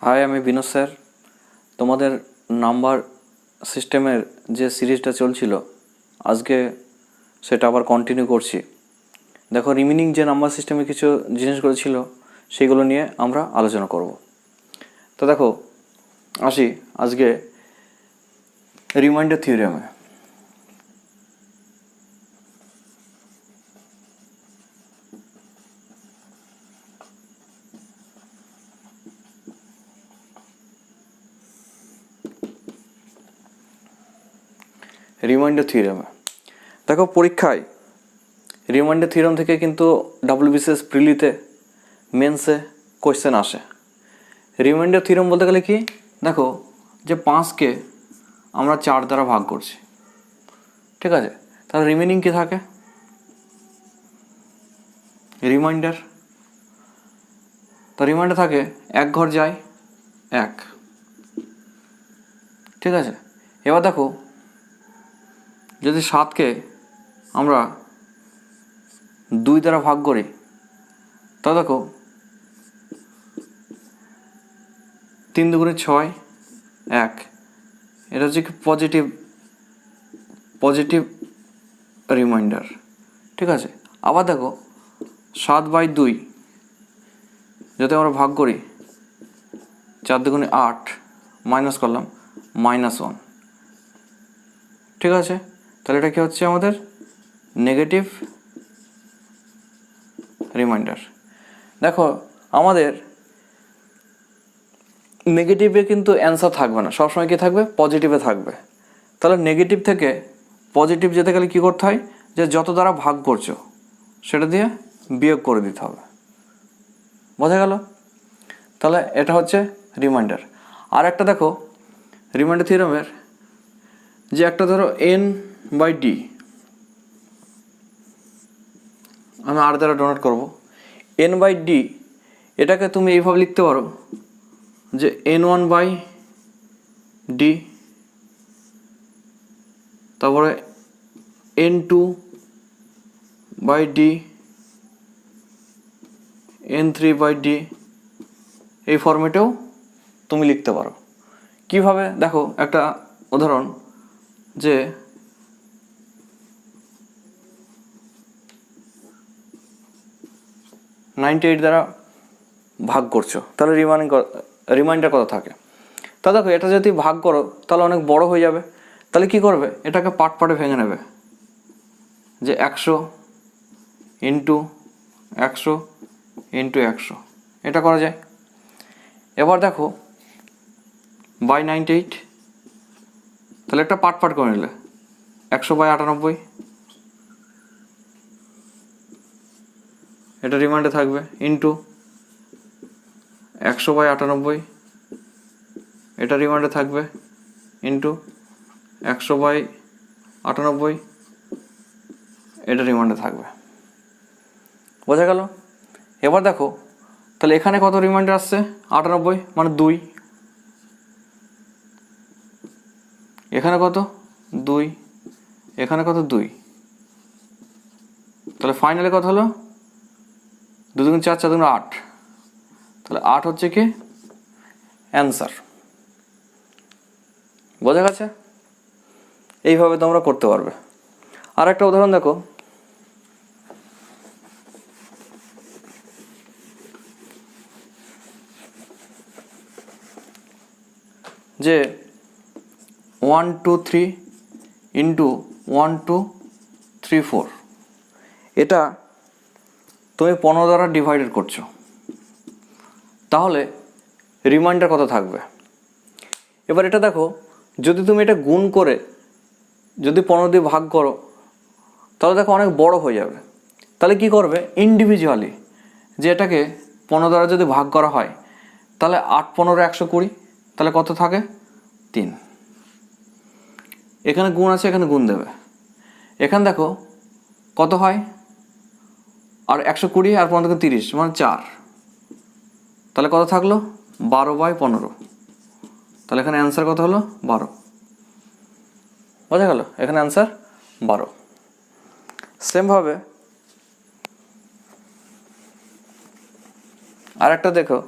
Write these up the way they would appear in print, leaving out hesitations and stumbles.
High, আমি Binod sir. তোমাদের number সিস্টেমের যে সিরিজটা চলছিল আজকে সেটা আবার কন্টিনিউ করছি। দেখো, রিমেনিং যে নাম্বার সিস্টেমে কিছু জিনিসগুলো ছিল সেগুলো নিয়ে আমরা আলোচনা করব। তো দেখো, আসি আজকে রিমাইন্ডার থিওরেমে। রিমাইন্ডার থিওরেমে দেখো, পরীক্ষায় রিমাইন্ডার থিওরেম থেকে কিন্তু WBCS প্রিলিতে মেন্সে কোয়েশ্চেন আসে। রিমাইন্ডার থিওরেম বলতে গেলে কি, দেখো যে 5কে আমরা 4 দ্বারা ভাগ করছি, ঠিক আছে? তাহলে রিমেনিং কি থাকে? রিমাইন্ডার। তো রিমাইন্ডার থাকে 1 ঘর যায় 1, ঠিক আছে? এবার দেখো, যদি 7কে আমরা 2 দ্বারা ভাগ করি, তা দেখো 3 দুগুণে 6, 1। এটা হচ্ছে কি পজিটিভ রিমাইন্ডার, ঠিক আছে? আবার দেখো 7/2 যদি আমরা ভাগ করি, 4 দুগুণে 8, মাইনাস করলাম -1, ঠিক আছে? তাহলে এটা কি হচ্ছে আমাদের নেগেটিভ রিমাইন্ডার। দেখো, আমাদের নেগেটিভে কিন্তু অ্যান্সার থাকবে না, সবসময় কি থাকবে? পজিটিভে থাকবে। তাহলে নেগেটিভ থেকে পজিটিভ যেতে গেলে কী করতে হয়? যে যত দ্বারা ভাগ করছো সেটা দিয়ে বিয়োগ করে দিতে হবে। বোঝা গেল? তাহলে এটা হচ্ছে রিমাইন্ডার। আর একটা দেখো, রিমাইন্ডার থিওরেমের যে একটা ধরো n/d, আমি r দ্বারা ডোনেট করব। n/d এটাকে তুমি এইভাবে লিখতে পারো যে n1/d, তারপরে n2/d, n3/d, এই ফর্মেটেও তুমি লিখতে পারো। কিভাবে? দেখো একটা উদাহরণ, যে 98 দ্বারা ভাগ করছো, তাহলে রিমাইন্ডার কত থাকে? তা দেখো, এটা যদি ভাগ করো তাহলে অনেক বড় হয়ে যাবে। তাহলে কি করবে? এটাকে পার্টে ভেঙে নেবে, যে 100 ইন্টু 100 ইন্টু 100, এটা করা যায়। এবার দেখো /98, তাহলে একটা পার্ট করে নিলে 100/98, এটা রিমাইন্ডে থাকবে, ইন্টু 100/98, এটা রিমাইন্ডে থাকবে, ইন্টু 100/98, এটা রিমাইন্ডে থাকবে। বোঝা গেল? এবার দেখো, তাহলে এখানে কত রিমাইন্ডার আসছে? 98, মানে 2। এখানে কত? 2। এখানে কত? 2। তাহলে ফাইনালে কত হলো? 2 দুগুণ 4, 4 দুগুণ 8, তাহলে 8 হচ্ছে কি অ্যান্সার। বোঝা গেছে? এইভাবে তোমরা করতে পারবে। আর একটা উদাহরণ দেখো, যে 1 2 3 ইন্টু 1 2 3 4, এটা তুমি 15 দ্বারা ডিভাইডেড করছো, তাহলে রিমাইন্ডার কত থাকবে? এবার এটা দেখো, যদি তুমি এটা গুণ করে যদি 15 দিয়ে ভাগ করো, তাহলে দেখো অনেক বড় হয়ে যাবে। তাহলে কি করবে? ইন্ডিভিজুয়ালি, যে এটাকে 15 দ্বারা যদি ভাগ করা হয়, তাহলে 8 15 120, তাহলে কত থাকে? 3। এখানে গুণ আছে, এখানে গুণ দেবে। এখানে দেখো কত হয়? আর 120 আর 15 30, মানে 4, তাহলে কত থাকলো? 12/15, তাহলে এখানে অ্যান্সার কত হলো? 12। বোঝা গেল? এখানে অ্যান্সার 12। সেমভাবে আর একটা দেখো,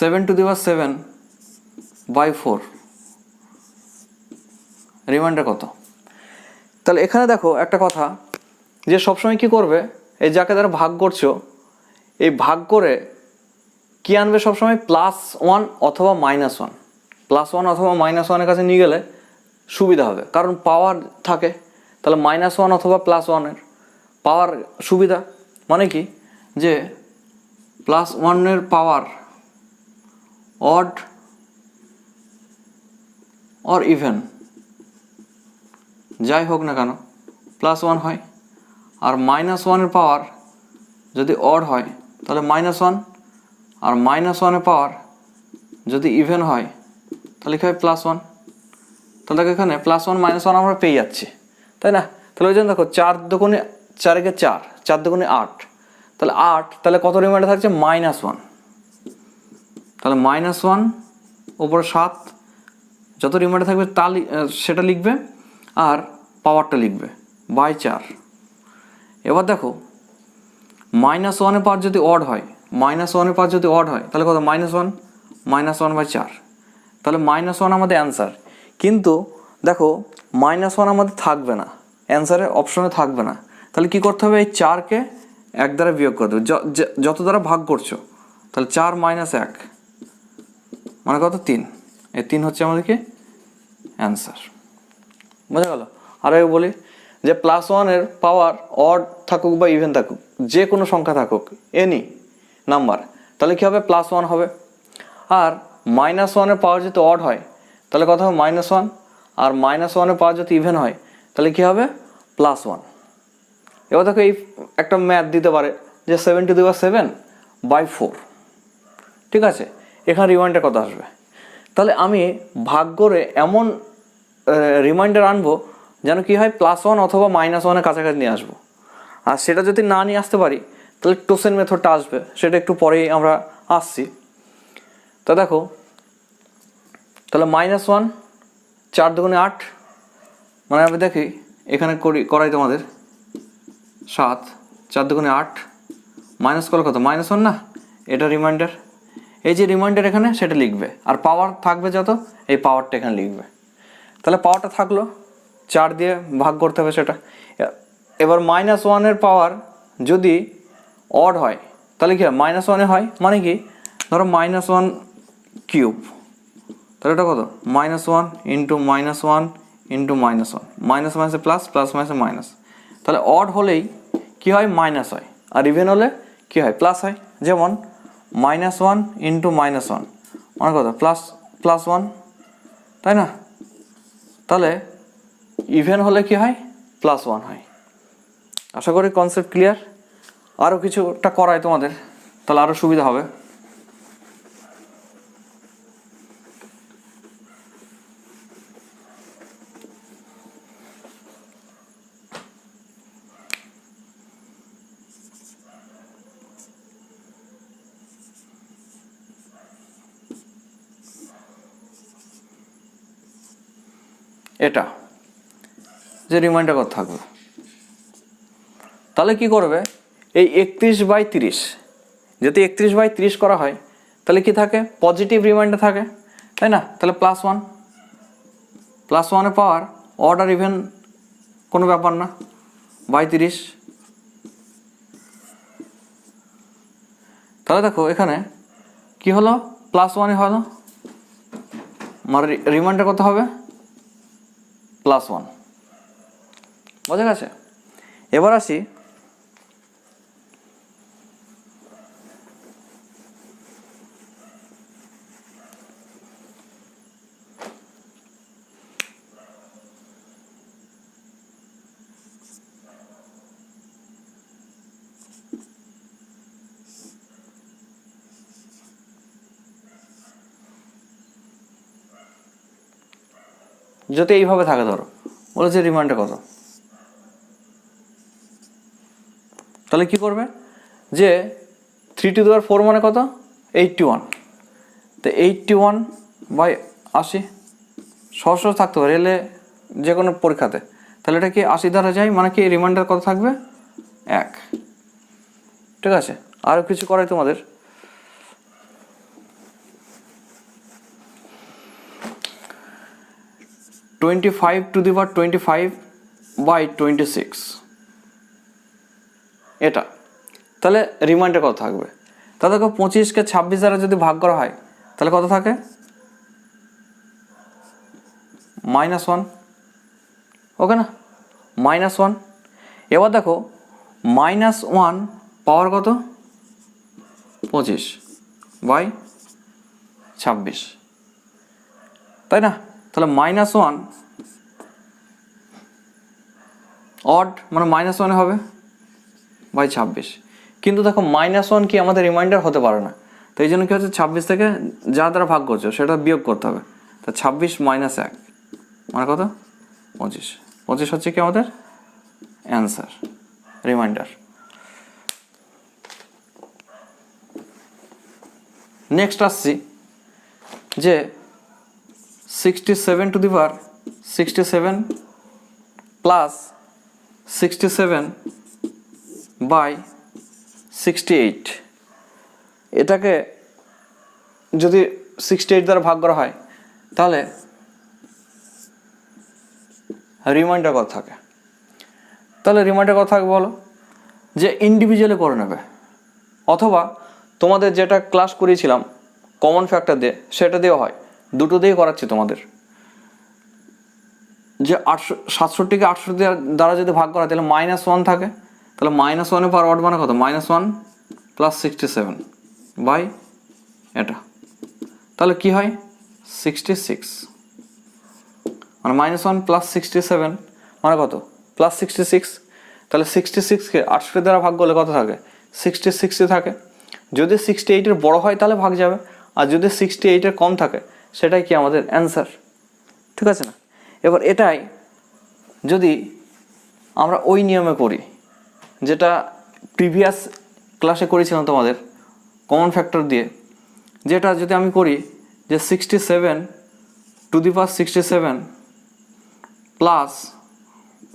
7^7/4 রিমাইন্ডার কত? তাহলে এখানে দেখো একটা কথা, যে সবসময় কি করবে, এই যাকে দ্বারা ভাগ করছো এই ভাগ করে কি আনবে সবসময়, +1 অথবা -1, +1 অথবা -1-এর কাছে নিয়ে গেলে সুবিধা হবে, কারণ পাওয়ার থাকে। তাহলে -1 অথবা +1-এর পাওয়ার সুবিধা, মানে কি যে +1-এর পাওয়ার অড অর ইভেন যাই হোক না কেন +1 হয়, আর -1-এর পাওয়ার যদি অড হয় তাহলে -1, আর -1-এর পাওয়ার যদি ইভেন হয় তাহলে কি হয় +1। তাহলে দেখো এখানে +1 -1 আমরা পেয়ে যাচ্ছি, তাই না? তাহলে ওই জন্য দেখো 4 দুগুণে 4 × 4, 4 দুগুণে 8, তাহলে 8, তাহলে কত রিমাইন্ডার থাকছে, -1। তাহলে -1 উপরে 7, যত রিমাইন্ডার থাকবে তা সেটা লিখবে, আর পাওয়ারটা লিখবে /4। এবার দেখো -1-এর পাওয়ার যদি অড হয়, -1-এর পাওয়ার যদি অড হয় তাহলে কত, -1 -1/4, তাহলে -1 আমাদের অ্যান্সার। কিন্তু দেখো -1 আমাদের থাকবে না, অ্যান্সারের অপশনে থাকবে না। তাহলে কি করতে হবে, এই 4কে 1 দ্বারা বিয়োগ করতে হবে, যত দ্বারা ভাগ করছো। তাহলে 4 - 1 মানে কত, 3। এই 3 হচ্ছে আমাদের কি অ্যান্সার। বোঝা গেল? আরও বলি যে +1-এর পাওয়ার অড থাকুক বা ইভেন থাকুক, যে কোনো সংখ্যা থাকুক, এনি নাম্বার, তাহলে কী হবে, +1 হবে। আর -1-এর পাওয়ার যদি অড হয় তাহলে কত হবে, -1, আর -1-এর পাওয়ার যদি ইভেন হয় তাহলে কী হবে, +1। এবার দেখো এই একটা ম্যাথ দিতে পারে যে 7^7/4, ঠিক আছে? এখানে রিমাইন্ডার কত আসবে? তাহলে আমি ভাগ করে এমন রিমাইন্ডার আনবো যেন কি হয়, +1 অথবা -1-এর কাছাকাছি নিয়ে আসবো। আর সেটা যদি না নিয়ে আসতে পারি তাহলে টোসেন মেথডটা আসবে, সেটা একটু পরেই আমরা আসছি। তা দেখো তাহলে -1, 4 দুগুণে 8, মানে আমি দেখি এখানে করাই তোমাদের 7, 4 দুগুণে 8, মাইনাস করলে কত, -1 না, এটা রিমাইন্ডার। এই যে রিমাইন্ডার এখানে সেটা লিখবে, আর পাওয়ার থাকবে যত, এই পাওয়ারটা এখানে লিখবে। তাহলে পাওয়ারটা থাকলো, 4 দিয়ে ভাগ করতে হবে সেটা। এবার -1-এর পাওয়ার যদি অড হয় তাহলে কি হয়, -1-এ হয়, মানে কি ধরো -1³ তাহলে এটা কত, -1 × -1 × -1, মাইনাসে প্লাস, প্লাস মাইনাসে মাইনাস। তাহলে অড হলেই কি হয়, মাইনাস হয়, আর ইভেন হলে কি হয়, প্লাস হয়। যেমন -1 × -1 মানে কত, +1, তাই না? তাহলে ইভেন হলে কি হয়, +1 হয়। আশা করি কনসেপ্ট ক্লিয়ার। আরও কিছুটা করাই তোমাদের, তাহলে আরও সুবিধা হবে। এটা যে রিমাইন্ডার কত থাকবে, তাহলে কি করবে, এই 31/30 যদি 31/30 করা হয় তাহলে কি থাকে, পজিটিভ রিমাইন্ডার থাকে, তাই না? তাহলে +1, +1-এর পাওয়ার অড আর ইভেন কোনো ব্যাপার না, /30। তাহলে দেখো এখানে কি হলো, +1-ই হলো, আমার রিমাইন্ডার কত হবে, +1। বোঝা গেছে? এবার আসি যদি এইভাবে থাকে, ধরো বলেছে রিমাইন্ডার কত, তাহলে কি করবে, যে 3^4 মানে কত, 81, তো 81/80 সহজ থাকতে পারে রেলে যে কোনো পরীক্ষাতে। তাহলে এটা কি 80 দ্বারা যায়, মানে কি রিমাইন্ডার কত থাকবে, 1। ঠিক আছে? আরও কিছু করাই তোমাদের। 25^25/26 এটা। তাহলে রিমাইন্ডার কত থাকবে? তাহলে দেখো 25কে 26 দ্বারা যদি ভাগ করা হয় তাহলে কত থাকে? -1, ওকে না, -1। এবার দেখো -1 পাওয়ার কত? 25/26, তাই না? তাহলে -1 অড মানে -1 হবে বাই 26। কিন্তু দেখো -1 কি আমাদের রিমাইন্ডার হতে পারে না, তো এই জন্য কি হচ্ছে 26 থেকে যা দ্বারা ভাগ করছো সেটা বিয়োগ করতে হবে। তা 26 - 1 মানে কত? 25। 25 হচ্ছে কি আমাদের অ্যান্সার, রিমাইন্ডার। নেক্সট আসছি যে 67^67 প্লাস 67/68 এটাকে যদি 68 দ্বারা ভাগ করা হয় তাহলে রিমাইন্ডার কত থাকে? তাহলে রিমাইন্ডার কত থাকবে বলো? যে ইন্ডিভিজুয়ালি করে নেবে, অথবা তোমাদের যেটা ক্লাস করিয়েছিলাম কমন ফ্যাক্টর দিয়ে সেটা দিয়েও হয়, দুটো দিয়ে করাচ্ছি তোমাদের। যে 67কে 68 দ্বারা যদি ভাগ করা তাহলে -1 থাকে, তাহলে -1 পাওয়ার অড মানে কত? -1 + 67 বাই এটা, তাহলে কি হয়? 66, মানে -1 + 67 মানে কত? +66। তাহলে 66কে 68 দ্বারা ভাগ করলে কত থাকে? 66 থাকে। যদি 68-এর বড় হয় তাহলে ভাগ যাবে, আর যদি 68-এর কম থাকে সেটাই কি আমাদের অ্যান্সার, ঠিক আছে না? এবার এটাই যদি আমরা ওই নিয়মে করি যেটা প্রিভিয়াস ক্লাসে করেছিলাম তোমাদের কমন ফ্যাক্টর দিয়ে, যেটা যদি আমি করি যে 67^67 প্লাস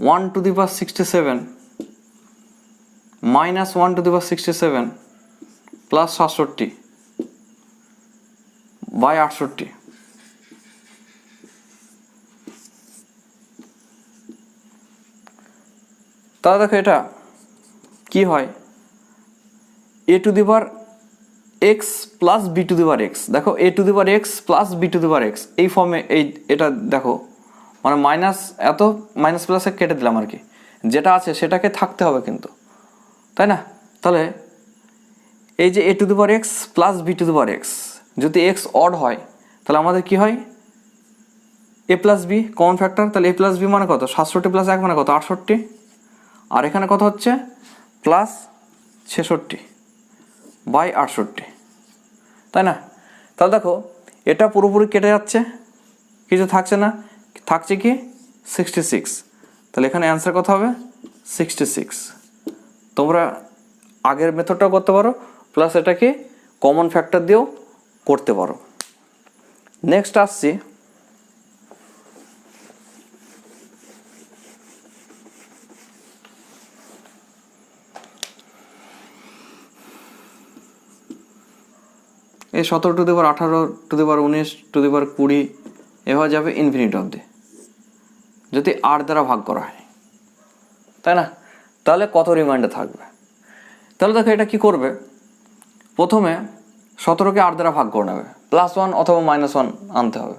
1^67 - 1^67 প্লাস 67/68, তাহলে দেখো এটা কি হয়? a^x প্লাস b^x, দেখো a^x প্লাস b^x এই ফর্মে, এটা দেখো মানে মাইনাস এত মাইনাস প্লাসে কেটে দিলাম আর কি, যেটা আছে সেটাকে থাকতে হবে কিন্তু, তাই না? তাহলে এই যে a^x প্লাস b^x যদি x অড হয় তাহলে আমাদের কি হয়? a plus b common factor, তাহলে a প্লাস b মানে কত? 67 + 1 মানে কত? 68, আর এখানে কত হচ্ছে? +66/68, তাই না? তাহলে দেখো এটা পুরোপুরি কেটে যাচ্ছে, কিছু থাকছে না, থাকছে কি? 66। তাহলে এখানে অ্যান্সার কত হবে? 66। তোমরা আগের মেথডটাও করতে পারো, প্লাস এটাকে কমন ফ্যাক্টর দিয়েও করতে পারো। নেক্সট আসছি এই 17^18, 19, 20 এভাবে যাবে ইনফিনিটি অবধি যদি 8 দ্বারা ভাগ করা হয়, তাই না? তাহলে কত রিমাইন্ডার থাকবে? তাহলে দেখো এটা কি করবে, প্রথমে 17কে 8 দ্বারা ভাগ করে নেবে, +1 অথবা -1 আনতে হবে।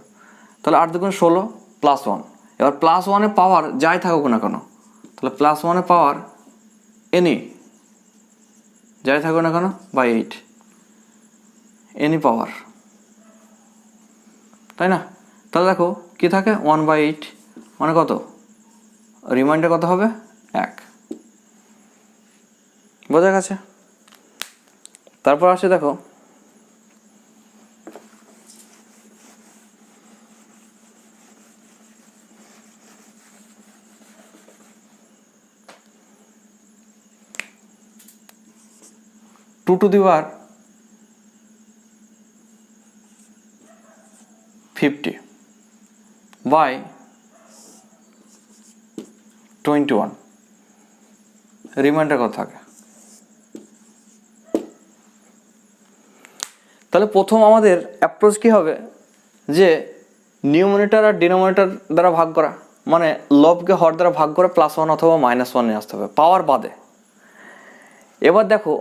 তাহলে 8 × 2 = 16 +1, এবার +1-এর পাওয়ার যাই থাকুক না কেন, তাহলে +1-এর পাওয়ার এনি যাই থাকুক না কেন /8 এনি পাওয়ার, তাই না? তাহলে দেখো কি থাকে? 1/8 মানে কত? রিমাইন্ডার কত হবে? 1। বোঝা গেছে? তারপর আসে দেখো 2^50/21 রিমাইন্ডার কত থাকে? তাহলে প্রথম আমাদের অ্যাপ্রোচ কি হবে যে নিউমিনেটর আর ডিনোমিনেটর দ্বারা ভাগ করা, মানে লবকে হর দ্বারা ভাগ করে +1 অথবা -1 নিয়ে আসতে হবে পাওয়ার বাদে। এবার দেখো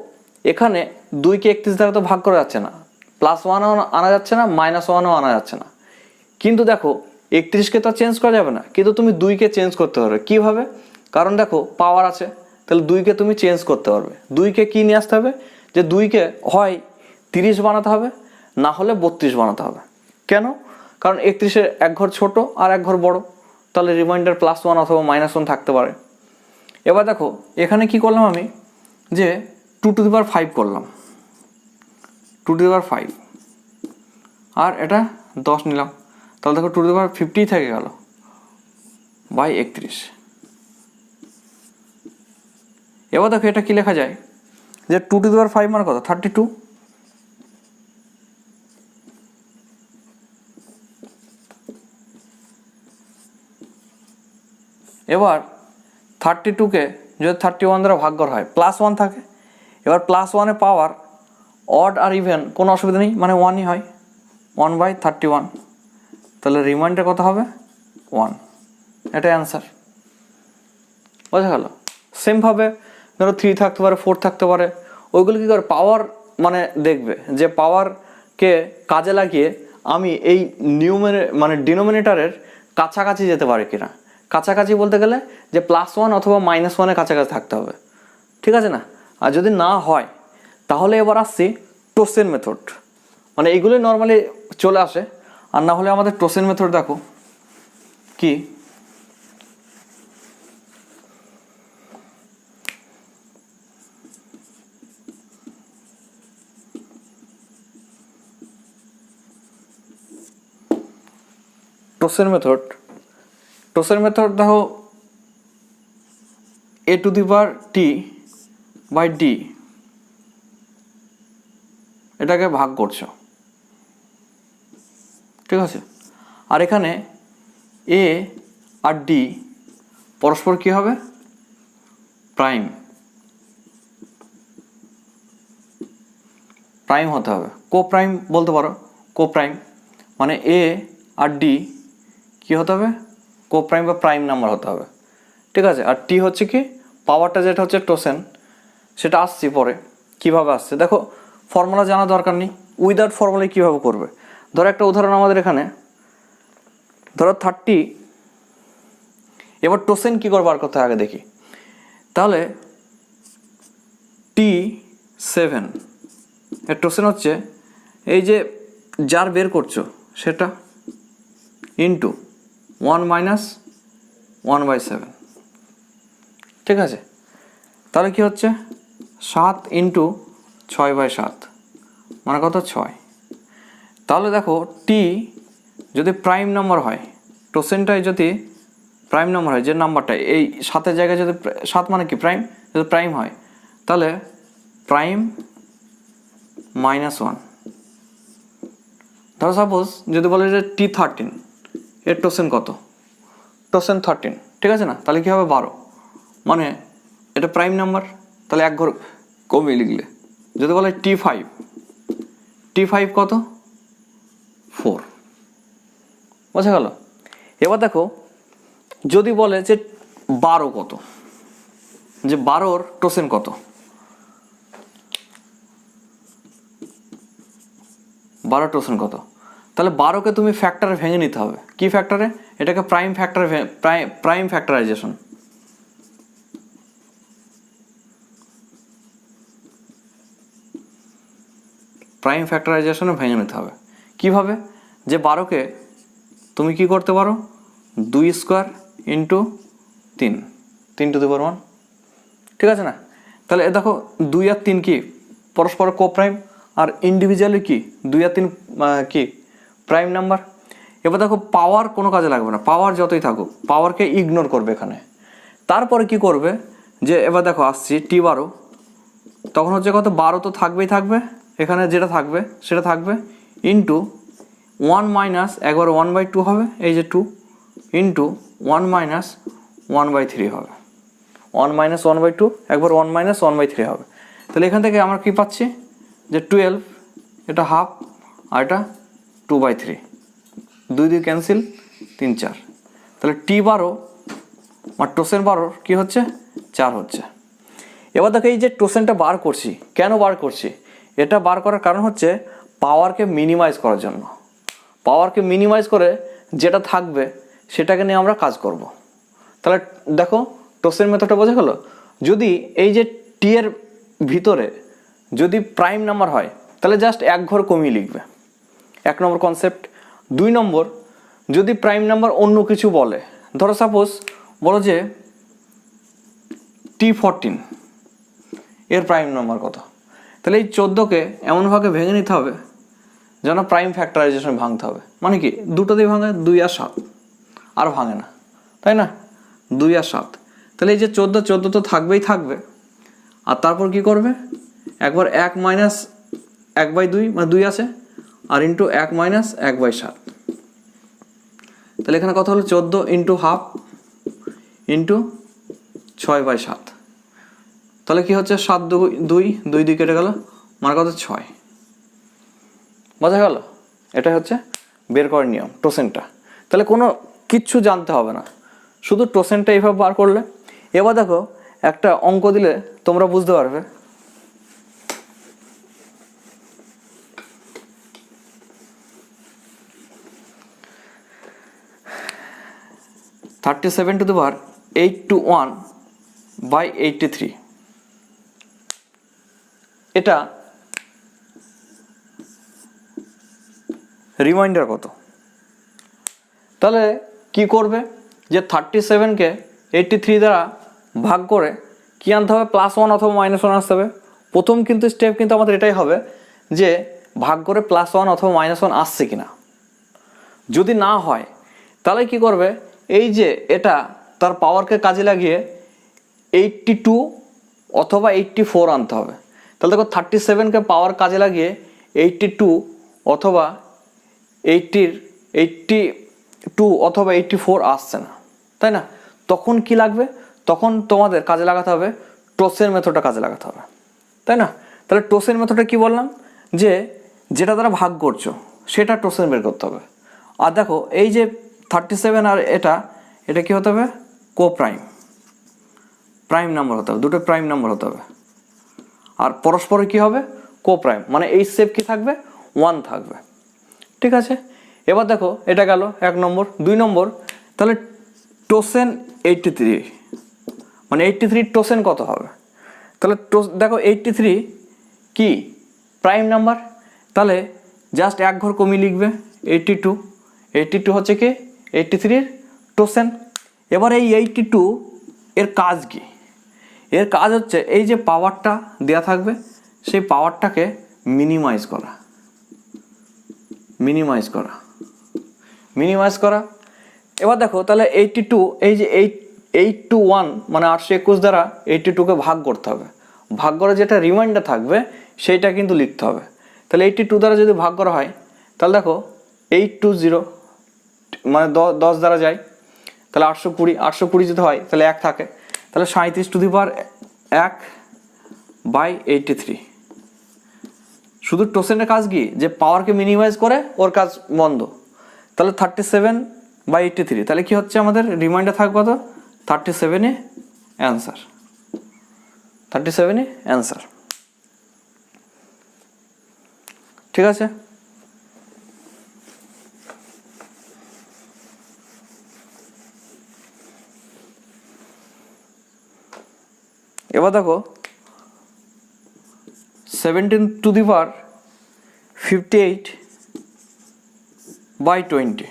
এখানে 2কে 31 দ্বারা তো ভাগ করা যাচ্ছে না, +1ও আনা যাচ্ছে না, -1ও আনা যাচ্ছে না, কিন্তু দেখো 31কে তো চেঞ্জ করা যাবে না, কিন্তু তুমি 2কে চেঞ্জ করতে পারবে। কীভাবে? কারণ দেখো পাওয়ার আছে, তাহলে 2কে তুমি চেঞ্জ করতে পারবে। 2কে কী নিয়ে আসতে হবে? যে 2কে হয় 30 বানাতে হবে, না হলে 32 বানাতে হবে। কেন? কারণ 31-এর এক ঘর ছোট আর এক ঘর বড়, তাহলে রিমাইন্ডার +1 অথবা -1 থাকতে পারে। এবার দেখো এখানে কি করলাম আমি, যে 2⁵ করলাম, 2⁵, আর এটা 10 নিলাম, তাহলে দেখো 2⁵50 থেকে গেল বাই 31। এবার দেখো এটা কি লেখা যায়, যে 2⁵ মানে কত? 32। এবার 32কে যদি 31 দ্বারা ভাগ করা হয়, +1 থাকে, এবার +1-এ পাওয়ার অড আর ইভেন কোনো অসুবিধা নেই, মানে 1ই হয়, 1/31, তাহলে রিমাইন্ডার কত হবে? 1। এটাই অ্যান্সার। বোঝা গেল? সেমভাবে ধরো 3 থাকতে পারে, 4 থাকতে পারে, ওইগুলো কী করে পাওয়ার মানে দেখবে যে পাওয়ারকে কাজে লাগিয়ে আমি এই মানে ডিনোমিনেটরের কাছাকাছি যেতে পারি কিনা। কাছাকাছি বলতে গেলে যে +1 অথবা -1-এর কাছাকাছি থাকতে হবে, ঠিক আছে না? আর যদি না হয় তাহলে এবার আসছি টোসেন মেথড, মানে এইগুলোই নর্মালি চলে আসে। আর না হলে আমাদের টোসেন মেথড দেখো কি, টোসেন মেথড দেখো a⁻t/d এটাকে ভাগ করছো, ঠিক আছে? আর এখানে a আর d পরস্পর কি হবে? প্রাইম হতে হবে, কোপ্রাইম বলতে পারো, কোপ্রাইম মানে a আর d কি হতে হবে? কোপ্রাইম বা প্রাইম নাম্বার হতে হবে, ঠিক আছে? আর টি হচ্ছে কি পাওয়ারটা, যেটা হচ্ছে টোসেন, সেটা আসছি পরে কিভাবে আসছে। দেখো ফর্মুলা জানা দরকার নেই, উইদাউট ফর্মুলায় কীভাবে করবে। ধরো একটা উদাহরণ আমাদের এখানে, ধরো 30, এবার টোসেন কী করে বার করতে হয় আগে দেখি। তাহলে T7 এর টোসেন হচ্ছে এই যে যার বের করছো সেটা ইন্টু 1 - 1/7, ঠিক আছে? তাহলে কি হচ্ছে 7 × 6/7 মানে কত? 6। তাহলে দেখো টি যদি প্রাইম নাম্বার হয়, টোসেনটাই যদি প্রাইম নাম্বার হয়, যে নাম্বারটা এই 7-এর জায়গায় যদি 7 মানে কি প্রাইম, যদি প্রাইম হয় তাহলে প্রাইম -1। ধরো সাপোজ যদি বলে যে T13 এর টোসেন কত? টোসেন 13, ঠিক আছে না? তাহলে কী হবে? 12, মানে এটা প্রাইম নাম্বার, তাহলে এক ঘর কমিয়ে লিখলে। যদি বলে T5 কত? 4। বোঝা গেল? এবার দেখো যদি বলে যে 12 কত, যে 12-র টোসেন কত? 12 টোসেন কত? তাহলে 12কে তুমি ফ্যাক্টরে ভেঙে নিতে হবে। কি ফ্যাক্টরে? এটাকে প্রাইম ফ্যাক্টরাইজেশন। প্রাইম ফ্যাক্টরাইজেশনে ভেঙে নিতে হবে। কিভাবে? যে 12কে তুমি কি করতে পারো? 2² × 3 ঠিক আছে না? তাহলে দেখো 2 আর 3 কি পরস্পর কোপ্রাইম, আর ইন্ডিভিজুয়ালি কি 2 আর 3 কি প্রাইম নাম্বার। এবার দেখো পাওয়ার কোনো কাজে লাগবে না, পাওয়ার যতই থাকুক পাওয়ারকে ইগনোর করবে এখানে। তারপরে কি করবে, যে এবার দেখো আসছি T12, তখন হচ্ছে কত? 12 তো থাকবে, এখানে যেটা থাকবে সেটা থাকবে ইন্টু 1 - একবার 1/2 হবে, এই যে 2 ইন্টু 1 - 1/3 হবে। 1 - 1/2 একবার 1 - 1/3 হবে। তাহলে এখান থেকে আমরা কি পাচ্ছি, যে 12, এটা হাফ, আর এটা 2/3। 2 2 ক্যান্সেল, 3 4, তাহলে T12 আর টোসেন 12 কি হচ্ছে 4 হচ্ছে। এবার দেখো এই যে টোসেনটা বার করছি, কেন বার করছি? এটা বার করার কারণ হচ্ছে পাওয়ারকে মিনিমাইজ করার জন্য। পাওয়ারকে মিনিমাইজ করে যেটা থাকবে সেটাকে নিয়ে আমরা কাজ করব। তাহলে দেখো টোসেন মেথডটা বোঝা গেল। যদি এই যে টি এর ভিতরে যদি প্রাইম নাম্বার হয় তাহলে জাস্ট এক ঘর কমিয়ে লিখবে, 1 নম্বর কনসেপ্ট। 2 নম্বর, যদি প্রাইম নাম্বার অন্য কিছু বলে, ধরো সাপোজ বলো যে T14 এর প্রাইম নাম্বার কত, তাহলে এই 14কে এমনভাবে ভেঙে নিতে হবে যেন প্রাইম ফ্যাক্টরাইজেশন ভাঙতে হবে। মানে কি দুটোতেই ভাঙে, 2 আর 7, আর ভাঙে না, তাই না? 2 আর 7, তাহলে এই যে 14 তো থাকবেই থাকবে। আর তারপর কি করবে, একবার 1 মাইনাস 1/2 মানে 2 আছে, আর ইন্টু 1 মাইনাস 1/7। তাহলে এখানে কত হলো 14 ইন্টু হাফ ইন্টু 6/7। তাহলে কি হচ্ছে 7 2 2 কেটে গেল, মানে কত 6। বোঝা গেল? এটাই হচ্ছে বের করার নিয়ম টোসেনটা। তাহলে কোনো কিচ্ছু জানতে হবে না, শুধু টোসেনটা এইভাবে বার করলে। এবার দেখো একটা অঙ্ক দিলে তোমরা বুঝতে পারবে। (37 to the power 821/83) এটা রিমাইন্ডার কত? তাহলে কি করবে, যে 37কে 83 দ্বারা ভাগ করে কি আনতে হবে, +1 অথবা -1 আসতে হবে। প্রথম কিন্তু স্টেপ কিন্তু আমাদের এটাই হবে যে ভাগ করে +1 অথবা -1 আসছে কিনা। যদি না হয় তাহলে কি করবে, এই যে এটা তার পাওয়ারকে কাজে লাগিয়ে 82 অথবা 84 আনতে হবে। তাহলে দেখো 37কে পাওয়ার কাজে লাগিয়ে 82 অথবা 82 অথবা 84 আসছে না, তাই না? তখন কি লাগবে, তখন তোমাদের কাজে লাগাতে হবে টোসেন মেথডটা কাজে লাগাতে হবে, তাই না? তাহলে টোসেন মেথডটা কি বললাম, যে যেটা দ্বারা ভাগ করছো সেটা টোসেন বের করতে হবে। আর দেখো এই যে 37 আর এটা কি হতে হবে, প্রাইম নাম্বার হতে হবে, দুটো প্রাইম নাম্বার হতে হবে। আর পরস্পর কি হবে, প্রাইম, মানে এই সেপ কি থাকবে, 1 থাকবে। ঠিক আছে, এবার দেখো এটা গেল 1 নম্বর। 2 নম্বর, তাহলে টোসেন 83, মানে 83 টোসেন কত হবে? তাহলে দেখো 83 কি প্রাইম নাম্বার, তাহলে জাস্ট এক ঘর কমিয়ে লিখবে 82 হচ্ছে কি 83 এর টোসেন। এবার এই 82 এর কাজ কি? এর কাজ হচ্ছে এই যে পাওয়ারটা দেয়া থাকবে সেই পাওয়ারটাকে মিনিমাইজ করা। এবার দেখো তাহলে 82, এই যে 821 মানে 821 দ্বারা 82কে ভাগ করতে হবে। ভাগ করে যেটা রিমাইন্ডার থাকবে সেইটা কিন্তু লিখতে হবে। তাহলে 82 দ্বারা যদি ভাগ করা হয় তাহলে দেখো 820 মানে 10 দ্বারা যায়, তাহলে 820 যদি হয় তাহলে 1 থাকে, তাহলে 37^1/83। শুধু টোসেনের কাজ কি, যে পাওয়ারকে মিনিমাইজ করে ওর কাজ বন্ধ। তাহলে 37/83, তাহলে কি হচ্ছে আমাদের রিমাইন্ডার থাকবে কত, 37 অ্যান্সার। ঠিক আছে, এবার দেখো 17^58/20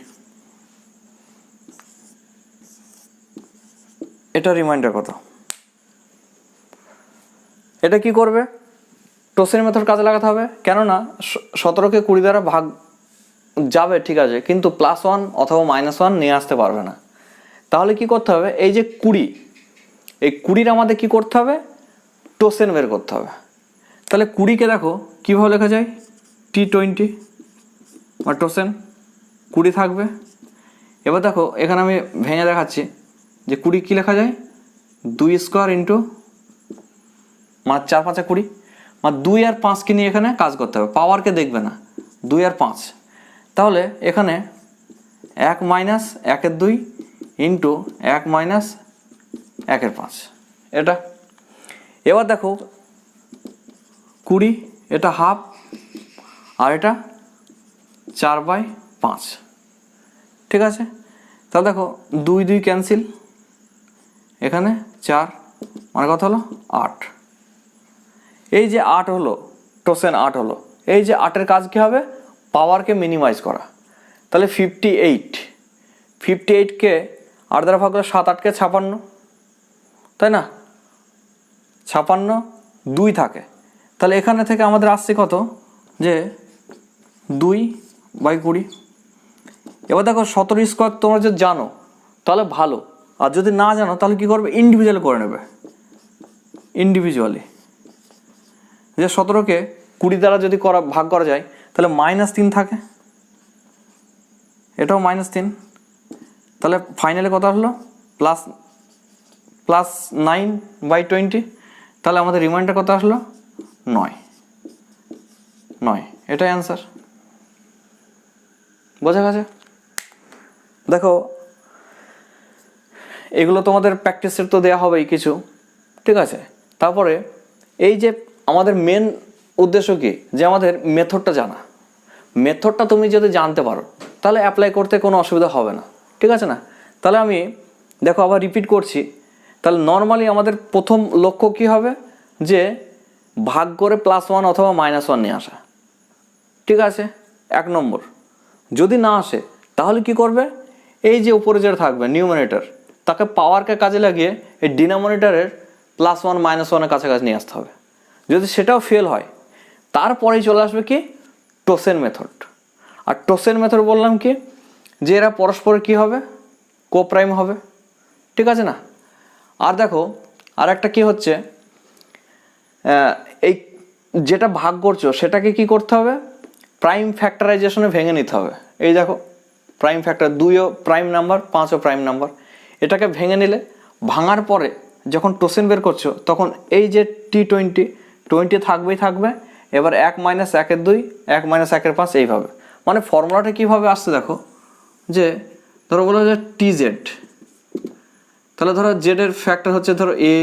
এটা রিমাইন্ডার কত? এটা কি করবে, টোসেন মেথড কাজে লাগাতে হবে। কেননা 17কে 20 দ্বারা ভাগ যাবে, ঠিক আছে, কিন্তু +1 অথবা -1 নিয়ে আসতে পারবে না। তাহলে কি করতে হবে, এই যে 20, এই 20 আমাদের কি করতে হবে, টোসেন বের করতে হবে। তাহলে 20কে দেখো কীভাবে লেখা যায়, T20 বা টোসেন 20 থাকবে। এবার দেখো এখানে আমি ভেঙে দেখাচ্ছি যে 20 কী লেখা যায়, 2 স্কোয়ার ইন্টু মানে 4 5 20, মানে 2 আর 5কে নিয়ে এখানে কাজ করতে হবে, পাওয়ারকে দেখবে না, 2 আর 5। তাহলে এখানে 1 মাইনাস 1 2 ইন্টু 1 মাইনাস 1 5, এটা। এবার দেখো 20, এটা হাফ, আর এটা 4/5, ঠিক আছে। তাহলে দেখো 2 2 ক্যান্সেল, এখানে 4, মানে কত হলো 8। এই যে 8 হলো, টোসেন 8 হলো, এই যে 8-এর কাজ কী হবে? পাওয়ারকে মিনিমাইজ করা। তাহলে 58কে 8 দ্বারা ভাগ করলে 7 8-কে 56, তাই না? 56 2 থাকে, তাহলে এখানে থেকে আমাদের আসছে কত? যে 2/20। এবার দেখো 17 স্কোয়ার তোমরা যদি জানো তাহলে ভালো, আর যদি না জানো তাহলে কী করবে? ইন্ডিভিজুয়ালি করে নেবে, ইন্ডিভিজুয়ালি। যে 17কে 20 দ্বারা যদি ভাগ করা যায় তাহলে -3 থাকে, এটাও -3, তাহলে ফাইনালে কত হলো? প্লাস 9/20, তাহলে আমাদের রিমাইন্ডার কত আসলো? 9, এটাই অ্যান্সার। বোঝা গেছে? দেখো এগুলো তোমাদের প্র্যাকটিসের তো দেওয়া হবেই কিছু, ঠিক আছে। তারপরে এই যে আমাদের মেন উদ্দেশ্য কি? যে আমাদের মেথডটা জানা। মেথডটা তুমি যদি জানতে পারো তাহলে অ্যাপ্লাই করতে কোনো অসুবিধা হবে না, ঠিক আছে না? তাহলে আমি দেখো আবার রিপিট করছি। তাহলে নর্মালি আমাদের প্রথম লক্ষ্য কী হবে? যে ভাগ করে +1 অথবা -1 নিয়ে আসা, ঠিক আছে, 1 নম্বর। যদি না আসে তাহলে কি করবে? এই যে উপরে যেটা থাকবে নিউমারেটর, তাকে পাওয়ারকে কাজে লাগিয়ে এই ডিনোমিনেটরের +1 -1-এর কাছাকাছি নিয়ে আসতে হবে। যদি সেটাও ফেল হয় তারপরেই চলে আসবে কি? টোসেন মেথড। আর টোসেন মেথড বললাম কি? যে এরা পরস্পর কি হবে? কোপ্রাইম হবে, ঠিক আছে না? আর দেখো আর একটা কী হচ্ছে, এই যেটা ভাগ করছো সেটাকে কি করতে হবে? প্রাইম ফ্যাক্টরাইজেশনে ভেঙে নিতে হবে। এই দেখো প্রাইম ফ্যাক্টর, 2ও প্রাইম নাম্বার, 5ও প্রাইম নাম্বার। এটাকে ভেঙে নিলে, ভাঙার পরে যখন টোসেন বের করছো তখন এই যে T20 থাকবেই থাকবে। এবার 1 - 1 এর 2, 1 - 1 এর 5, এইভাবে। মানে ফর্মুলাটা কীভাবে আসছে দেখো, যে ধরো বলো যে TZ, তাহলে ধরো জেডের ফ্যাক্টর হচ্ছে ধরো A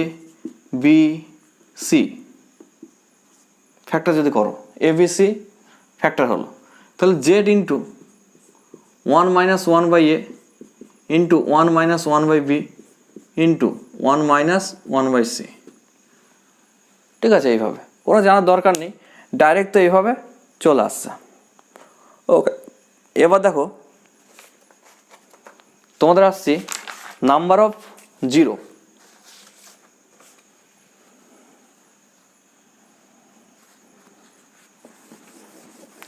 B C ফ্যাক্টর যদি করো, ABC ফ্যাক্টর হলো, তাহলে Z into 1 - 1/A into 1 - 1/B into 1 - 1/C, ঠিক আছে। এইভাবে কোনো জানার দরকার নেই, ডাইরেক্ট তো এইভাবে চলে আসছে। ওকে, এবার দেখো তোমাদের আসছি number of zero.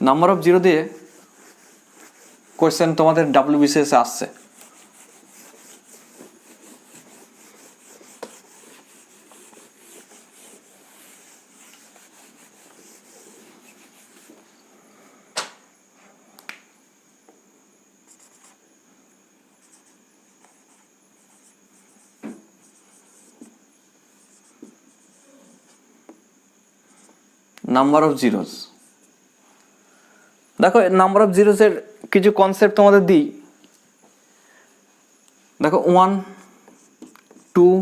Number of zero দিয়ে কোয়েশ্চেন তোমাদের WBCS আসছে। নাম্বার অফ জিরোস, দেখো নাম্বার অফ জিরোসের কিছু কনসেপ্ট তোমাদের দিই। দেখো 1 2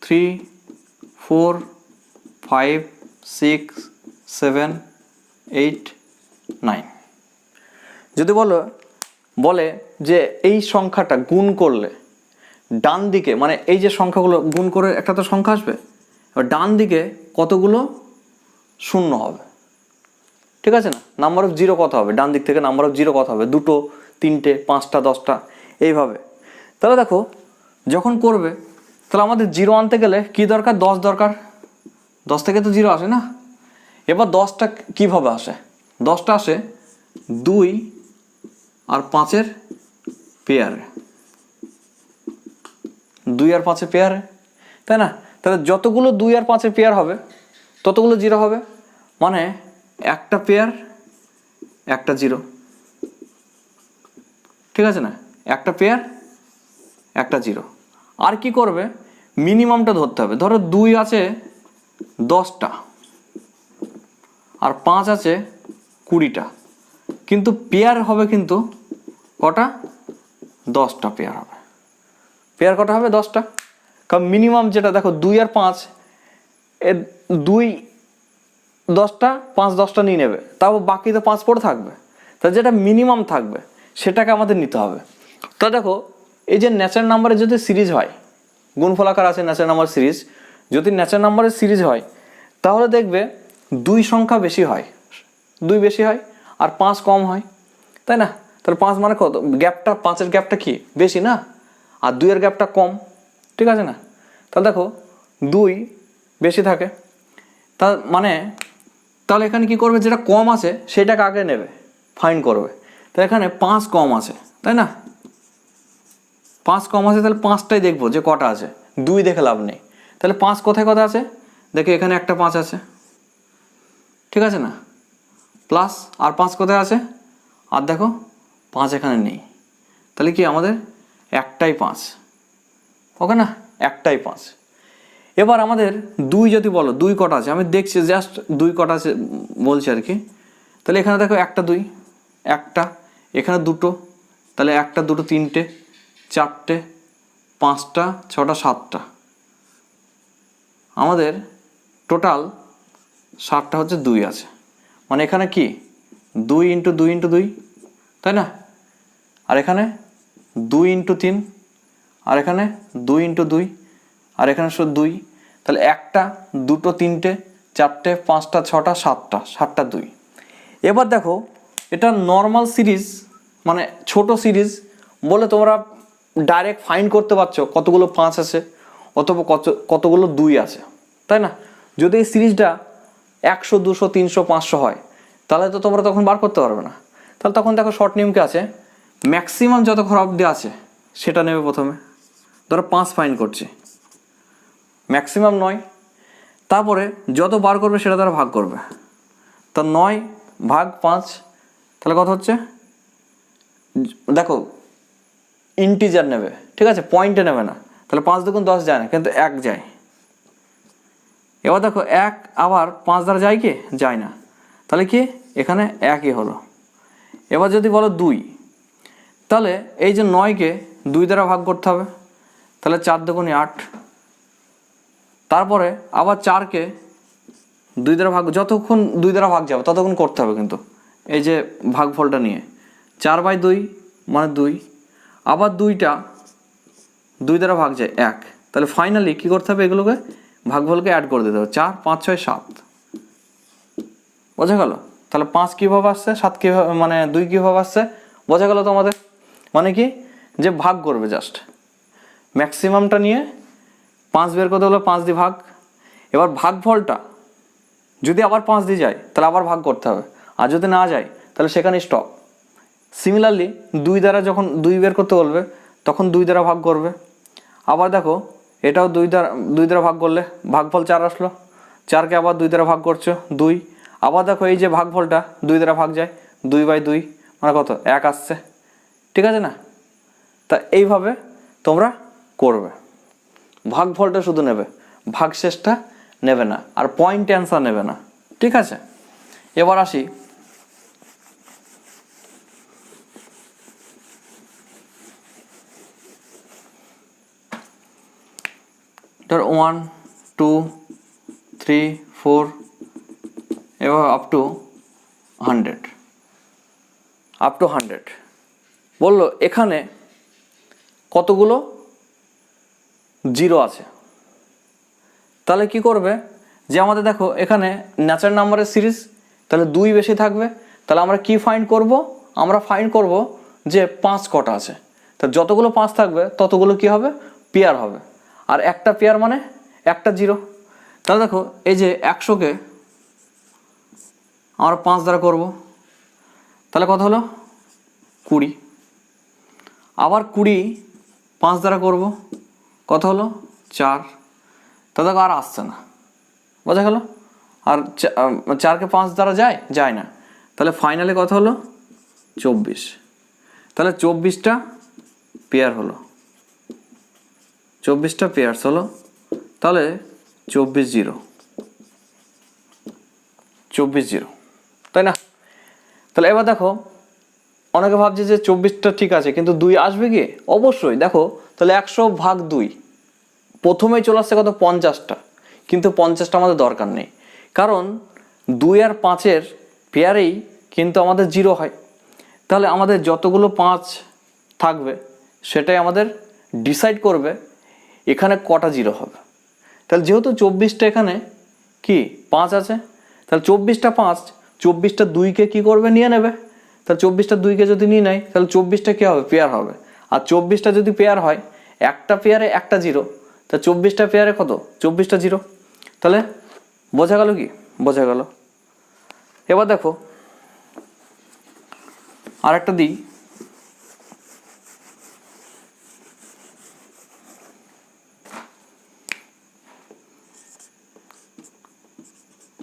3 4 5 6 7 8 9। যদি বলে যে এই সংখ্যাটা গুণ করলে ডান দিকে, মানে এই যে সংখ্যাগুলো গুণ করে একটা তো সংখ্যা আসবে, এবার ডান দিকে কতগুলো শূন্য হবে, ঠিক আছে না? নাম্বার অফ জিরো কত হবে? ডান দিক থেকে নাম্বার অফ জিরো কত হবে? 2, 3, 5, 10টা, এইভাবে। তাহলে দেখো যখন করবে তাহলে আমাদের জিরো আনতে গেলে কি দরকার? 10 দরকার। 10 থেকে তো জিরো আসে না। এবার 10টা কীভাবে আসে? 10টা আসে 2 আর 5-এর পেয়ারে, 2 আর 5-এর পেয়ারে, তাই না? তাহলে যতগুলো 2 আর 5-এর পেয়ার হবে ততগুলো জিরো হবে, মানে একটা পেয়ার একটা জিরো, ঠিক আছে না? একটা পেয়ার একটা জিরো। আর কি করবে? মিনিমামটা ধরতে হবে। ধরো 2 আছে 10টা আর 5 আছে 20টা, কিন্তু পেয়ার হবে কিন্তু কটা? 10টা পেয়ার হবে। পেয়ার কটা হবে? 10টা। কারণ মিনিমাম যেটা দেখো 2 আর 5, এ 2 10টা, 5 10টা নিয়ে নেবে, তাও বাকি তো 5 পড়ে থাকবে। তা যেটা মিনিমাম থাকবে সেটাকে আমাদের নিতে হবে। তা দেখো এই যে ন্যাচারাল নাম্বারের যদি সিরিজ হয়, গুণফলাকার আছে ন্যাচারাল নাম্বার সিরিজ, যদি ন্যাচারাল নাম্বারের সিরিজ হয় তাহলে দেখবে 2 সংখ্যা বেশি হয়, 2 বেশি হয় আর 5 কম হয়, তাই না? তাহলে 5 মানে কত? গ্যাপটা, 5-এর গ্যাপটা কি বেশি না, আর 2-এর গ্যাপটা কম, ঠিক আছে না? তাহলে দেখো 2 বেশি থাকে, তার মানে তাহলে এখানে কি করবে? যেটা কম আছে সেটাকে আগে নেবে, ফাইন্ড করবে। তো এখানে 5 কম আছে, তাই না? 5 কম আছে, তাহলে 5টাই দেখবো যে কটা আছে, 2 দেখে লাভ নেই। তাহলে 5 কোথায় কোথায় আছে? দেখো এখানে একটা 5 আছে, ঠিক আছে না? প্লাস আর 5 কোথায় আছে? আর দেখো 5 এখানে নেই, তাহলে কি আমাদের একটাই 5, ওকে না? একটাই 5। এবার আমাদের 2 যদি বলো 2 কটা আছে, আমি দেখছি জাস্ট 2 কটা আছে বলছি আর কি। তাহলে এখানে দেখো একটা 2, একটা, এখানে 2টো, তাহলে 1 2 3টে 4টে 5টা 6টা 7টা, আমাদের টোটাল 7টা হচ্ছে 2 আছে। মানে এখানে কি 2 × 2 × 2, তাই না? আর এখানে 2 × 3, আর এখানে 2 × 2, আর এখানে শুধু 2। তাহলে 1টা 2টো 3টে 4টে 5টা 6টা 7টা, 7টা 2। এবার দেখো এটা নর্মাল সিরিজ, মানে ছোট সিরিজ বলে তোমরা ডাইরেক্ট ফাইন্ড করতে পারছো কতগুলো 5 আছে অথবা কতগুলো 2 আছে, তাই না? যদি এই সিরিজটা 100 200 300 500 হয় তাহলে তো তোমরা তখন বার করতে পারবে না। তাহলে তখন দেখো শর্ট নিয়মকে আছে, ম্যাক্সিমাম যত ঘর অব্দি আছে সেটা নেবে প্রথমে। ধরো 5 ফাইন্ড করছে, ম্যাক্সিমাম 9, তারপরে যত বার করবে সেটা তারা ভাগ করবে। তা 9 ভাগ 5, তাহলে কত হচ্ছে? দেখো ইন্টিজার নেবে, ঠিক আছে, পয়েন্টে নেবে না। তাহলে 5 2 10 যায় না, কিন্তু 1 যায়। এবার দেখো 1 আবার 5 দ্বারা যায় কি? যায় না, তাহলে কি এখানে 1ই হলো। এবার যদি বলো 2, তাহলে এই যে 9কে 2 দ্বারা ভাগ করতে হবে, তাহলে 4 2 8। তারপরে আবার 4কে 2 দ্বারা ভাগ, যতক্ষণ 2 দ্বারা ভাগ যাবে ততক্ষণ করতে হবে কিন্তু এই যে ভাগফলটা নিয়ে। 4/2 মানে 2, আবার 2টা 2 দ্বারা ভাগ যায় 1, তাহলে ফাইনালি কী করতে হবে? এগুলোকে ভাগফলকে অ্যাড করে দিতে হবে। 4 5 6 7, বোঝা গেল? তাহলে 5 কীভাবে আসছে, 7 কীভাবে, মানে 2 কীভাবে আসছে, বোঝা গেল তোমাদের? মানে কি যে ভাগ করবে, জাস্ট ম্যাক্সিমামটা নিয়ে 5 বের করতে হলো, 5 দিয়ে ভাগ। এবার ভাগফলটা যদি আবার 5 দিয়ে যায় তাহলে আবার ভাগ করতে হবে, আর যদি না যায় তাহলে সেখানে স্টপ। সিমিলারলি 2 দ্বারা যখন 2 বের করতে বলবে তখন 2 দ্বারা ভাগ করবে। আবার দেখো এটাও 2 দ্বারা ভাগ করলে ভাগফল 4 আসলো, 4কে আবার 2 দ্বারা ভাগ করছো 2। আবার দেখো এই যে ভাগফলটা 2 দ্বারা ভাগ যায়, 2/2 মানে কত? 1 আসছে, ঠিক আছে না? তা এইভাবে তোমরা করবে, ভাগফলটা শুধু নেবে, ভাগশেষটা নেবে না, আর পয়েন্ট অ্যান্সার নেবে না, ঠিক আছে? এবার আসি ধর 1 2 3 4 এবার আপ টু 100 বললো এখানে কতগুলো 0 আছে। তাহলে কি করবে? যে আমাদের দেখো এখানে ন্যাচারাল নাম্বারের সিরিজ, তাহলে 2 বেশি থাকবে, তাহলে আমরা কি ফাইন্ড করব? আমরা ফাইন্ড করব যে 5 কটা আছে। তা যতগুলো 5 থাকবে ততগুলো কি হবে? পেয়ার হবে, আর একটা পেয়ার মানে একটা 0। তাহলে দেখো এই যে 100কে আমরা 5 দ্বারা করব, তাহলে কত হলো? 20। আবার 20 5 দ্বারা করব, কত হলো? 4। তা দেখো আর আসছে না, বোঝা গেল? আর 4কে 5 দ্বারা যায় না, তাহলে ফাইনালি কত হলো? 24। তাহলে 24টা পেয়ার হলো, 24টা পেয়ার্স হলো, তাহলে 24 0, তাই না? তাহলে এবার দেখো অনেকে ভাবছে যে 24টা ঠিক আছে, কিন্তু 2 আসবে কি? অবশ্যই। দেখো তাহলে 100/2, প্রথমেই চলে আসছে কত? 50টা, কিন্তু 50টা আমাদের দরকার নেই, কারণ 2 আর 5-এর পেয়ারেই কিন্তু আমাদের 0 হয়। তাহলে আমাদের যতগুলো 5 থাকবে সেটাই আমাদের ডিসাইড করবে এখানে কটা 0 হবে। তাহলে যেহেতু 24টা এখানে কি 5 আছে, তাহলে 24টা 5, 24টা 2কে কী করবে? নিয়ে নেবে। তাহলে 24টা 2কে যদি নিয়ে নেয় তাহলে 24টা কী হবে? পেয়ার হবে। আর 24টা যদি পেয়ার হয়, একটা পেয়ারে একটা 0, তা 24টা পেয়ারে কত? 24টা 0। তাহলে বোঝা গেল কি? বোঝা গেল। এবার দেখো আর একটা দিই,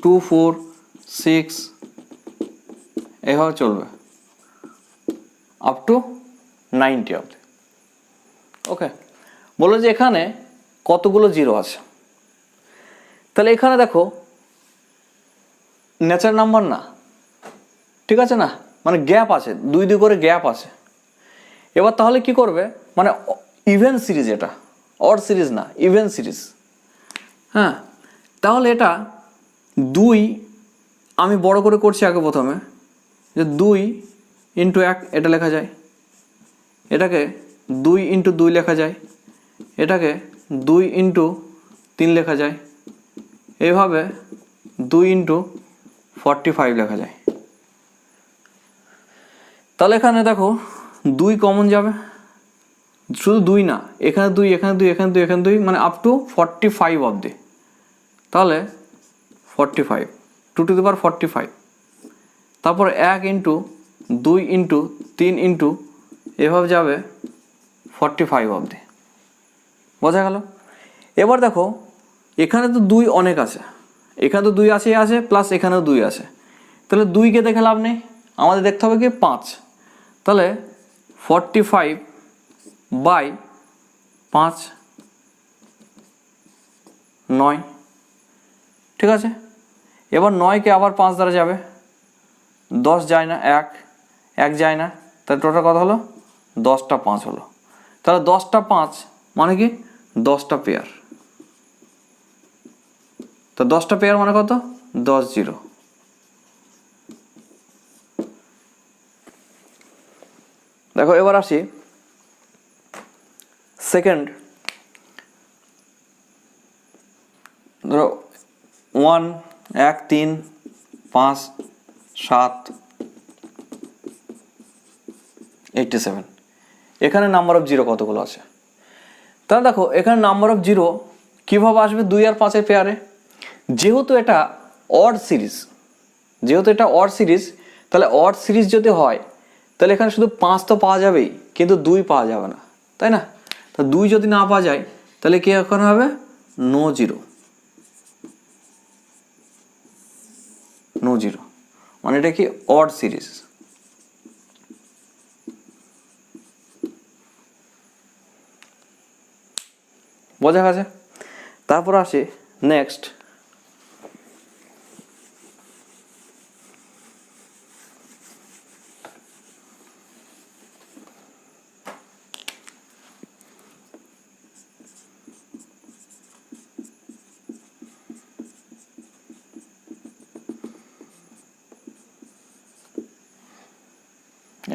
টু 4 6 এভাবে চলবে আপ টু 90 অবধি। ওকে, বললো যে এখানে কতগুলো 0 আছে। তাহলে এখানে দেখো ন্যাচারাল নাম্বার না, ঠিক আছে না, মানে গ্যাপ আছে, 2 করে গ্যাপ আছে। এবার তাহলে কি করবে? মানে ইভেন সিরিজ, এটা অড সিরিজ না, ইভেন সিরিজ। হ্যাঁ, তাহলে এটা 2 আমি বড় করে করছি আগে প্রথমে, যে 2 × 1 এটা লেখা যায়, এটাকে 2 × 2 লেখা যায়, এটাকে 2 × 3 লেখা যায়, এইভাবে 2 × 45 লেখা যায়। তাহলে এখানে দেখো 2 কমন যাবে, শুধু 2 না, এখানে 2, এখানে 2, এখানে 2, এখানে 2, মানে আপ টু 45 অবধি। তাহলে 45, 2 টু দি পাওয়ার 45, তারপর 1 × 2 × 3 × এভাবে যাবে 45 অবধি। বোঝা গেল? এবার দেখো এখানে তো 2 অনেক আছে, এখানে তো 2 আছে প্লাস এখানেও 2 আছে, তাহলে 2কে দেখে লাভ নেই, আমাদের দেখতে হবে কি 5। তাহলে 45/5 9, ঠিক আছে। এবার 9কে আবার 5 দ্বারা যাবে, 10 যায় না, 1 যায় না, তাহলে টোটাল কত হলো? 10টা 5 হলো। তাহলে 10টা 5 মানে কি? 10টা পেয়ার। তো 10টা পেয়ার মানে কত? 10 0। দেখো এবার আসি সেকেন্ড, ধরো 1 1 3 5 7 87, এখানে নাম্বার অফ 0 কতগুলো আছে? তাহলে দেখো এখানে নাম্বার অফ 0 কীভাবে আসবে? 2 আর 5-এর পেয়ারে। যেহেতু এটা অড সিরিজ, তাহলে অড সিরিজ যদি হয় তাহলে এখানে শুধু 5 তো পাওয়া যাবেই, কিন্তু 2 পাওয়া যাবে না, তাই না? তা 2 যদি না পাওয়া যায় তাহলে কি এখন হবে? নো 0, মানে এটা কি? Odd series. বোঝা গেছে? তারপর আসে নেক্সট,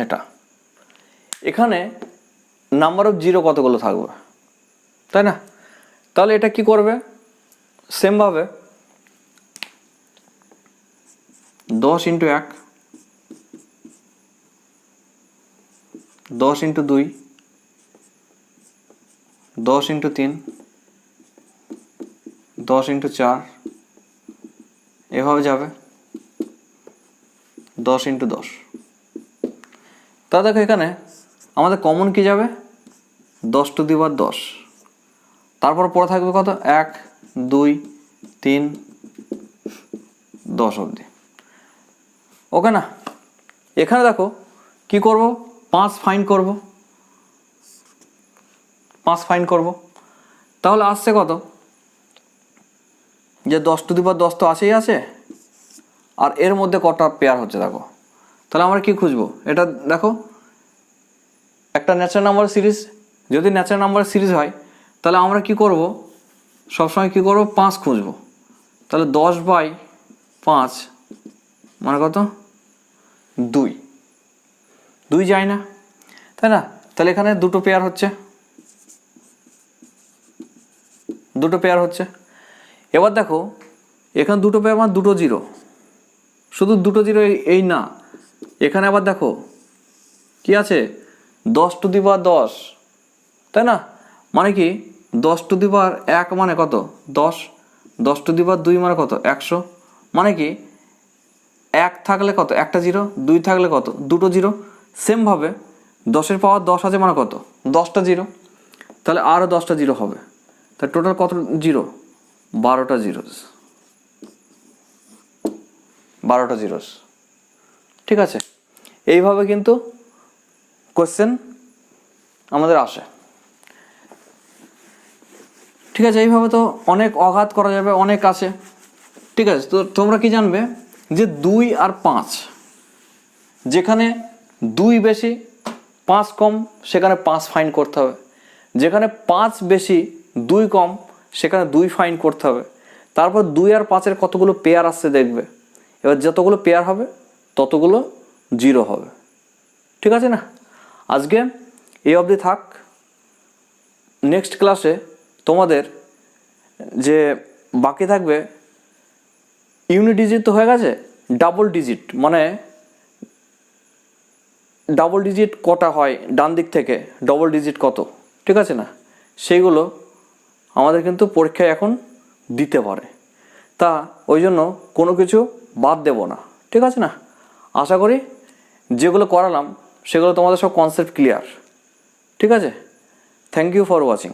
এটা এখানে নাম্বার অফ 0 কতগুলো থাকবে, তাই না? তাহলে এটা কি করবে? সেমভাবে 10 × 1, 10 × 2, 10 × 3, 10 × 4 এভাবে যাবে 10 × 10। তা দেখো এখানে আমাদের কমন কি যাবে? 10 টু দি পাওয়ার 10, তারপর পরে থাকবে কত? 1 2 3 10 অবধি। ওকে না? এখানে দেখো কি করব? 5 ফাইন্ড করব, 5 ফাইন্ড করব। তাহলে আসছে কত? যে 10 টু দি পাওয়ার 10 তো আসেই আছে, আর এর মধ্যে কটা পেয়ার হচ্ছে দেখো, তাহলে আমরা কি খুঁজবো? এটা দেখো একটা ন্যাচারাল নাম্বার সিরিজ, যদি ন্যাচারাল নাম্বার সিরিজ হয় তাহলে আমরা কি করব, সবসময় কি করব, 5 খুঁজবো। তাহলে 10/5 মানে কত? 2 যায় না, তাই না? তাহলে এখানে দুটো পেয়ার হচ্ছে। এবার দেখো এখানে দুটো পেয়ার মানে দুটো জিরো, শুধু দুটো জিরো এই না, এখানে আবার দেখো কি আছে, 10⁻10, তাই না? মানে কি 10⁻1 মানে কত? 10, 10⁻2 মানে কত? 100, মানে কি 1 থাকলে কত? একটা জিরো, 2 থাকলে কত? দুটো জিরো। সেমভাবে 10-এর পাওয়ার 10 আছে মানে কত? 10টা জিরো, তাহলে আরও 10টা জিরো হবে, তাহলে টোটাল কত জিরো? 12টা জিরোস, 12টা জিরোস। ঠিক আছে, এইভাবে কিন্তু কোশ্চেন আমাদের আসে। ঠিক আছে, এইভাবে তো অনেক অঘাত করা যাবে, অনেক আছে। ঠিক আছে, তো তোমরা কি জানবে যে 2 আর 5, যেখানে 2 বেশি 5 কম সেখানে 5 ফাইন্ড করতে হবে, যেখানে 5 বেশি 2 কম সেখানে 2 ফাইন্ড করতে হবে। তারপর 2 আর 5-এর কতগুলো পেয়ার আসছে দেখবে, এবার যতগুলো পেয়ার হবে ততগুলো জিরো হবে। ঠিক আছে না? আজকে এই অবধি থাক। নেক্সট ক্লাসে তোমাদের যে বাকি থাকবে, ইউনিট ডিজিট তো হয়ে গেছে, ডাবল ডিজিট মানে ডাবল ডিজিট কটা হয় ডান দিক থেকে, ডবল ডিজিট কত, ঠিক আছে না, সেইগুলো আমাদের কিন্তু পরীক্ষায় এখন দিতে পারে। তা ওই জন্য কোনো কিছু বাদ দেব না, ঠিক আছে না? আশা করি যেগুলো করালাম সেগুলো তোমাদের সব কনসেপ্ট ক্লিয়ার। ঠিক আছে, থ্যাংক ইউ ফর ওয়াচিং।